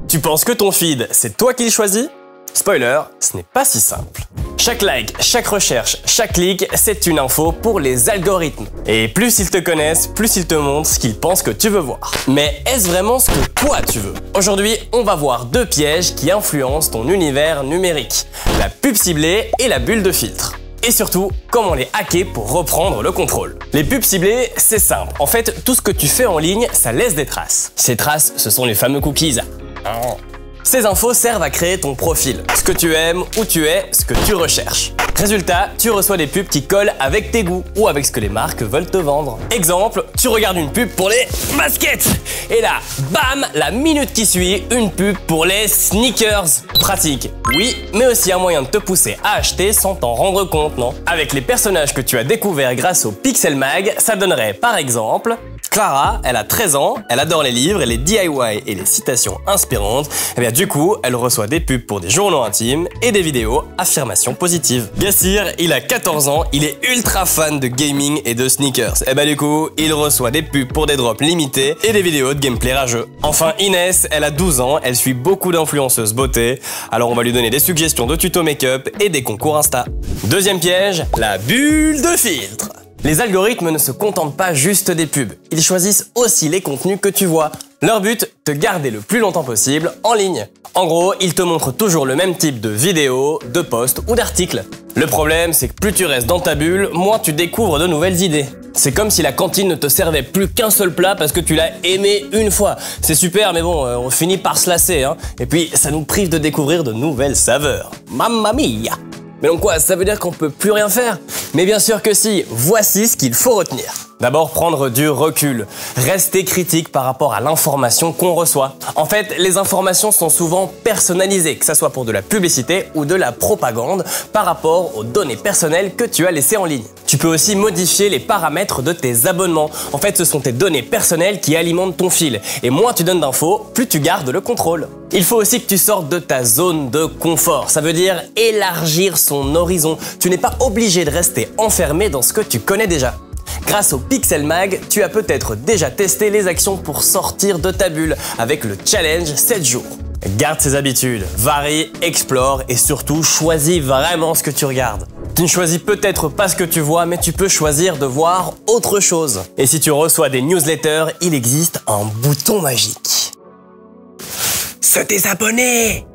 Tu penses que ton feed, c'est toi qui le choisis? Spoiler, ce n'est pas si simple. Chaque like, chaque recherche, chaque clic, c'est une info pour les algorithmes. Et plus ils te connaissent, plus ils te montrent ce qu'ils pensent que tu veux voir. Mais est-ce vraiment ce que toi tu veux? Aujourd'hui, on va voir deux pièges qui influencent ton univers numérique. La pub ciblée et la bulle de filtre. Et surtout, comment les hacker pour reprendre le contrôle. Les pubs ciblées, c'est simple. En fait, tout ce que tu fais en ligne, ça laisse des traces. Ces traces, ce sont les fameux cookies. Ces infos servent à créer ton profil, ce que tu aimes, où tu es, ce que tu recherches. Résultat, tu reçois des pubs qui collent avec tes goûts ou avec ce que les marques veulent te vendre. Exemple, tu regardes une pub pour les baskets et là, bam, la minute qui suit, une pub pour les sneakers. Pratique, oui, mais aussi un moyen de te pousser à acheter sans t'en rendre compte, non? Avec les personnages que tu as découverts grâce au Pixel Mag, ça donnerait par exemple Clara, elle a 13 ans, elle adore les livres et les DIY et les citations inspirantes. Et bien du coup, elle reçoit des pubs pour des journaux intimes et des vidéos affirmations positives. Yassir, il a 14 ans, il est ultra fan de gaming et de sneakers. Et ben du coup, il reçoit des pubs pour des drops limités et des vidéos de gameplay rageux. Enfin, Inès, elle a 12 ans, elle suit beaucoup d'influenceuses beauté. Alors on va lui donner des suggestions de tutos make-up et des concours Insta. Deuxième piège, la bulle de filtre. Les algorithmes ne se contentent pas juste des pubs, ils choisissent aussi les contenus que tu vois. Leur but, te garder le plus longtemps possible en ligne. En gros, ils te montrent toujours le même type de vidéos, de posts ou d'articles. Le problème, c'est que plus tu restes dans ta bulle, moins tu découvres de nouvelles idées. C'est comme si la cantine ne te servait plus qu'un seul plat parce que tu l'as aimé une fois. C'est super, mais bon, on finit par se lasser, hein. Et puis, ça nous prive de découvrir de nouvelles saveurs. Mamma mia! Mais donc quoi, ça veut dire qu'on peut plus rien faire? Mais bien sûr que si, voici ce qu'il faut retenir. D'abord, prendre du recul. Rester critique par rapport à l'information qu'on reçoit. En fait, les informations sont souvent personnalisées, que ça soit pour de la publicité ou de la propagande, par rapport aux données personnelles que tu as laissées en ligne. Tu peux aussi modifier les paramètres de tes abonnements. En fait, ce sont tes données personnelles qui alimentent ton fil. Et moins tu donnes d'infos, plus tu gardes le contrôle. Il faut aussi que tu sortes de ta zone de confort. Ça veut dire élargir son horizon. Tu n'es pas obligé de rester enfermé dans ce que tu connais déjà. Grâce au Pixel Mag, tu as peut-être déjà testé les actions pour sortir de ta bulle avec le challenge 7 jours. Garde ces habitudes, varie, explore et surtout choisis vraiment ce que tu regardes. Tu ne choisis peut-être pas ce que tu vois, mais tu peux choisir de voir autre chose. Et si tu reçois des newsletters, il existe un bouton magique. Se désabonner!